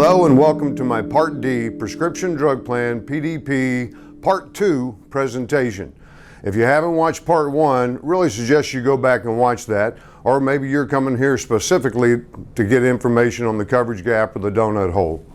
Hello and welcome to my Part D Prescription Drug Plan PDP Part 2 presentation. If you haven't watched Part 1, really suggest you go back and watch that, or maybe you're coming here specifically to get information on the coverage gap or the donut hole.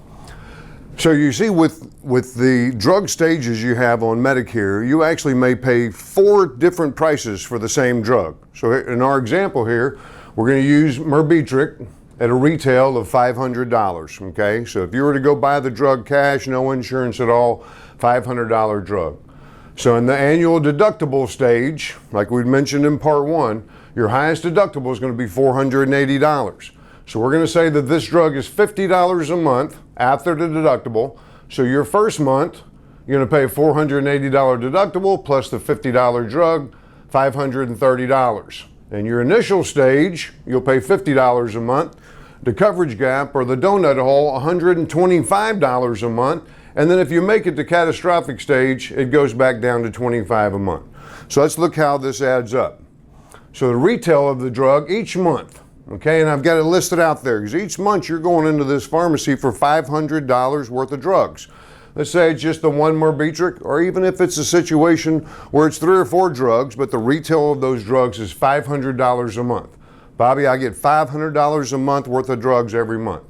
So you see with the drug stages you have on Medicare, you actually may pay 4 different prices for the same drug. So in our example here, we're going to use Merbitric at a retail of $500, okay? So if you were to go buy the drug cash, no insurance at all, $500 drug. So in the annual deductible stage, like we mentioned in Part 1, your highest deductible is going to be $480. So we're going to say that this drug is $50 a month after the deductible. So your first month, you're going to pay a $480 deductible plus the $50 drug, $530. In your initial stage, you'll pay $50 a month. The coverage gap or the donut hole, $125 a month. And then if you make it to catastrophic stage, it goes back down to $25 a month. So let's look how this adds up. So the retail of the drug each month, okay, and I've got it listed out there because each month you're going into this pharmacy for $500 worth of drugs. Let's say it's just the one Merbitric, or even if it's a situation where it's 3 or 4 drugs, but the retail of those drugs is $500 a month. Bobby, I get $500 a month worth of drugs every month.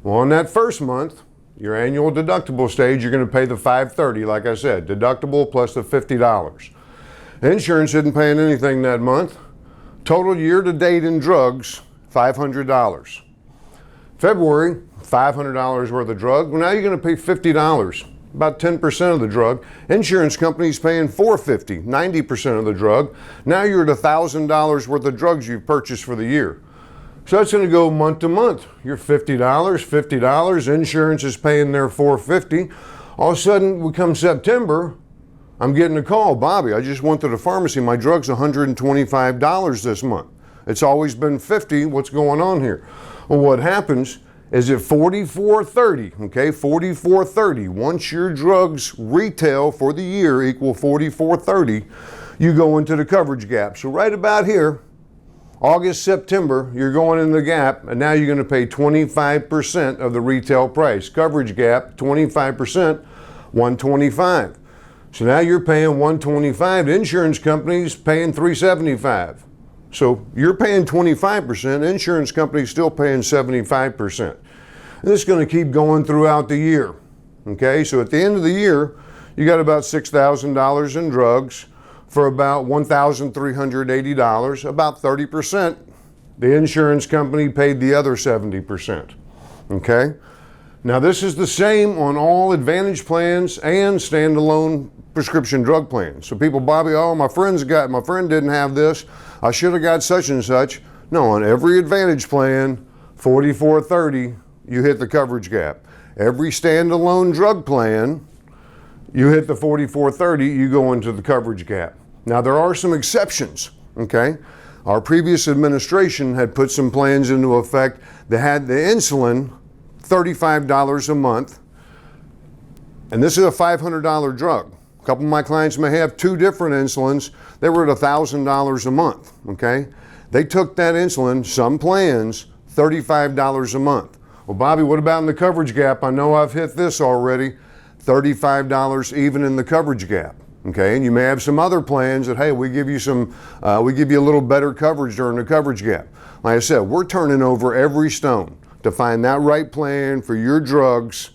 Well, on that first month, your annual deductible stage, you're going to pay the $530, like I said, deductible plus the $50. Insurance isn't paying anything that month. Total year to date in drugs, $500. February, $500 worth of drug. Well, now you're going to pay $50, about 10% of the drug. Insurance company's paying $450, 90% of the drug. Now you're at $1,000 worth of drugs you've purchased for the year. So that's going to go month to month. You're $50, insurance is paying their $450. All of a sudden, we come September, I'm getting a call, Bobby, I just went to the pharmacy, my drug's $125 this month. It's always been $50, what's going on here? Well, what happens is at $44.30, okay, $44.30, once your drugs retail for the year equal $44.30, you go into the coverage gap. So right about here, August, September, you're going in the gap, and now you're going to pay 25% of the retail price. Coverage gap, 25%, $125. So now you're paying $125. The insurance company's paying $375. So you're paying 25%, insurance company's still paying 75%. And this is going to keep going throughout the year. Okay, so at the end of the year, you got about $6,000 in drugs for about $1,380, about 30%. The insurance company paid the other 70%. Okay? Now this is the same on all Advantage plans and standalone prescription drug plans. So people, Bobby, oh, my friend didn't have this. I should have got such and such. No, on every Advantage plan, $44.30, you hit the coverage gap. Every standalone drug plan, you hit the $44.30, you go into the coverage gap. Now there are some exceptions, okay? Our previous administration had put some plans into effect that had the insulin $35 a month, and this is a $500 drug. A couple of my clients may have 2 different insulins. They were at $1,000 a month, okay? They took that insulin, some plans, $35 a month. Well, Bobby, what about in the coverage gap? I know I've hit this already. $35 even in the coverage gap, okay? And you may have some other plans that, hey, we give you a little better coverage during the coverage gap. Like I said, we're turning over every stone to find that right plan for your drugs,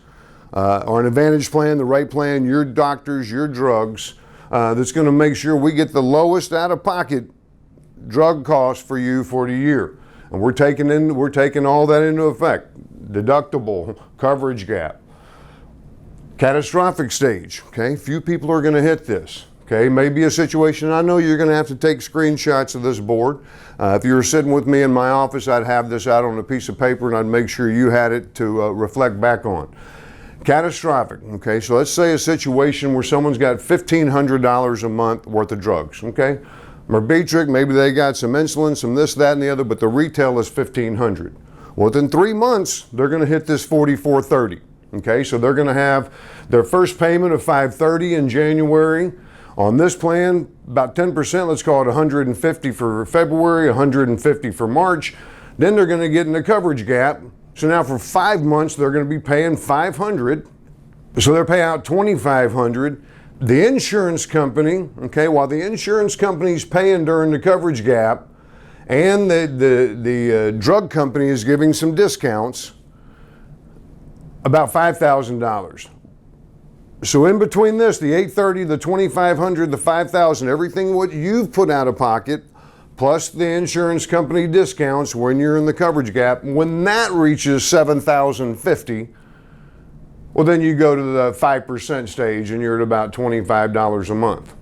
or an Advantage plan, the right plan, your doctors, your drugs, that's going to make sure we get the lowest out-of-pocket drug cost for you for the year. And we're taking all that into effect. Deductible, coverage gap. Catastrophic stage, okay? Few people are going to hit this, okay? Maybe a situation, I know you're going to have to take screenshots of this board. If you were sitting with me in my office, I'd have this out on a piece of paper and I'd make sure you had it to reflect back on. Catastrophic, okay? So let's say a situation where someone's got $1,500 a month worth of drugs, okay? Merbitric, maybe they got some insulin, some this, that, and the other, but the retail is $1,500. Well, within 3 months, they're going to hit this $44.30. Okay, so they're going to have their first payment of $530 in January. On this plan, about 10%, let's call it $150 for February, $150 for March. Then they're going to get in the coverage gap So now for 5 months, they're going to be paying $500. So they're paying out $2,500. The insurance company, okay, while the insurance company's paying during the coverage gap, and the drug company is giving some discounts, about $5,000. So in between this, the $830, the $2,500, the $5,000, everything what you've put out of pocket, plus the insurance company discounts when you're in the coverage gap, when that reaches $7,050, well, then you go to the 5% stage and you're at about $25 a month.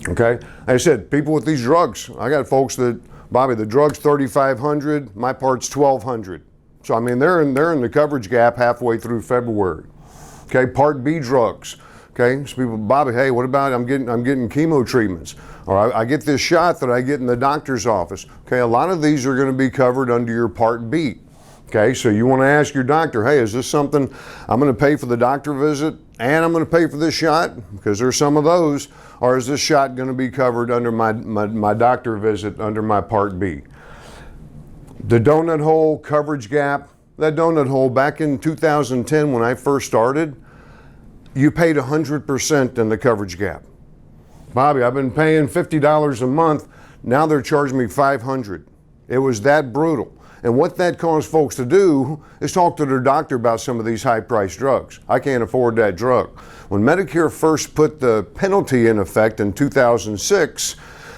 Okay? Like I said, people with these drugs, I got folks that, Bobby, the drug's $3,500, my part's $1,200. So I mean, they're in the coverage gap halfway through February. Okay, Part B drugs. Okay, so people, Bobby, hey, what about I'm getting chemo treatments, or I get this shot that I get in the doctor's office. Okay, a lot of these are going to be covered under your Part B. Okay, so you want to ask your doctor, hey, is this something I'm going to pay for the doctor visit and I'm going to pay for this shot? Because there's some of those. Or is this shot going to be covered under my doctor visit under my Part B? The donut hole coverage gap, that donut hole back in 2010 when I first started, you paid 100% in the coverage gap. Bobby, I've been paying $50 a month. Now they're charging me $500. It was that brutal. And what that caused folks to do is talk to their doctor about some of these high-priced drugs. I can't afford that drug. When Medicare first put the penalty in effect in 2006,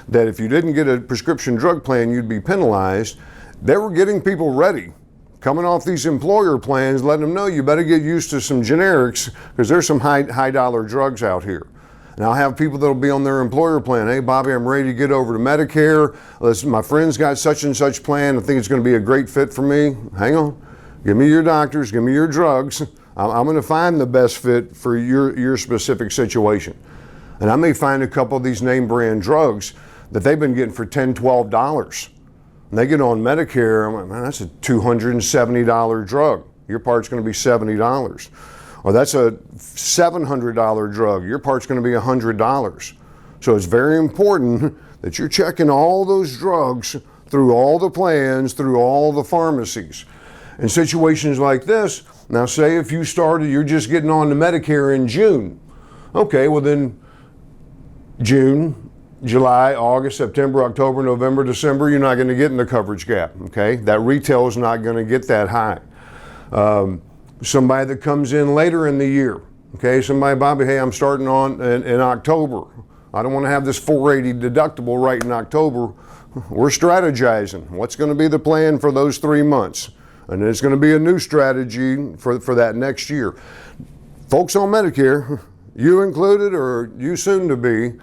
that if you didn't get a prescription drug plan, you'd be penalized, they were getting people ready. Coming off these employer plans, letting them know you better get used to some generics because there's some high dollar drugs out here. And I'll have people that'll be on their employer plan. Hey, Bobby, I'm ready to get over to Medicare. Listen, my friend's got such and such plan. I think it's going to be a great fit for me. Hang on. Give me your doctors. Give me your drugs. I'm going to find the best fit for your specific situation. And I may find a couple of these name brand drugs that they've been getting for $10, $12. And they get on Medicare. I'm like, man, that's a $270 drug. Your part's going to be $70. Or that's a $700 drug. Your part's going to be $100. So it's very important that you're checking all those drugs through all the plans, through all the pharmacies. In situations like this, now say if you started, you're just getting on to Medicare in June. Okay, well then June, July, August, September, October, November, December, you're not going to get in the coverage gap. Okay, that retail is not going to get that high. Somebody that comes in later in the year, okay, somebody, Bobby, hey, I'm starting on in October. I don't want to have this $480 deductible right in October. We're strategizing. What's going to be the plan for those 3 months? And it's going to be a new strategy for that next year. Folks on Medicare, you included or you soon to be,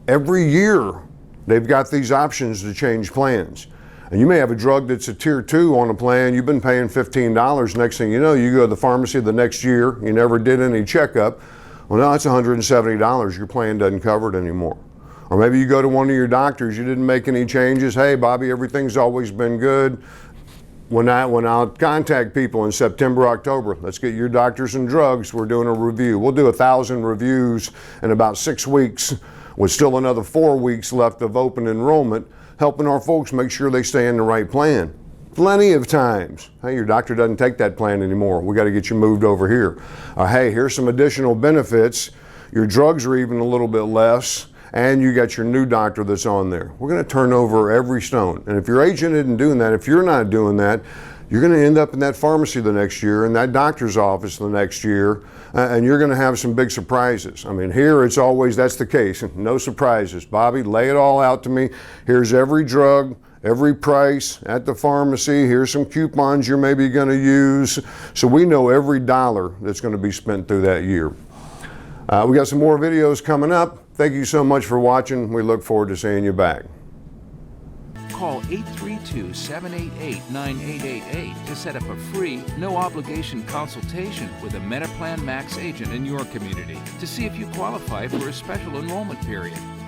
every year they've got these options to change plans. And you may have a drug that's a tier 2 on a plan, you've been paying $15. Next thing you know, you go to the pharmacy the next year, you never did any checkup. Well, now it's $170. Your plan doesn't cover it anymore. Or maybe you go to one of your doctors, you didn't make any changes. Hey, Bobby, everything's always been good. When I'll contact people in September, October, let's get your doctors and drugs, we're doing a review. We'll do 1,000 reviews in about 6 weeks with still another 4 weeks left of open enrollment, helping our folks make sure they stay in the right plan. Plenty of times, hey, your doctor doesn't take that plan anymore. We got to get you moved over here. Hey, here's some additional benefits. Your drugs are even a little bit less, and you got your new doctor that's on there. We're going to turn over every stone. And if your agent isn't doing that, if you're not doing that, you're going to end up in that pharmacy the next year, in that doctor's office the next year, and you're going to have some big surprises. I mean, here it's always, that's the case. No surprises. Bobby, lay it all out to me. Here's every drug, every price at the pharmacy. Here's some coupons you're maybe going to use. So we know every dollar that's going to be spent through that year. We got some more videos coming up. Thank you so much for watching. We look forward to seeing you back. Call 832-788-9888 to set up a free, no-obligation consultation with a Medicare Plan Max agent in your community to see if you qualify for a special enrollment period.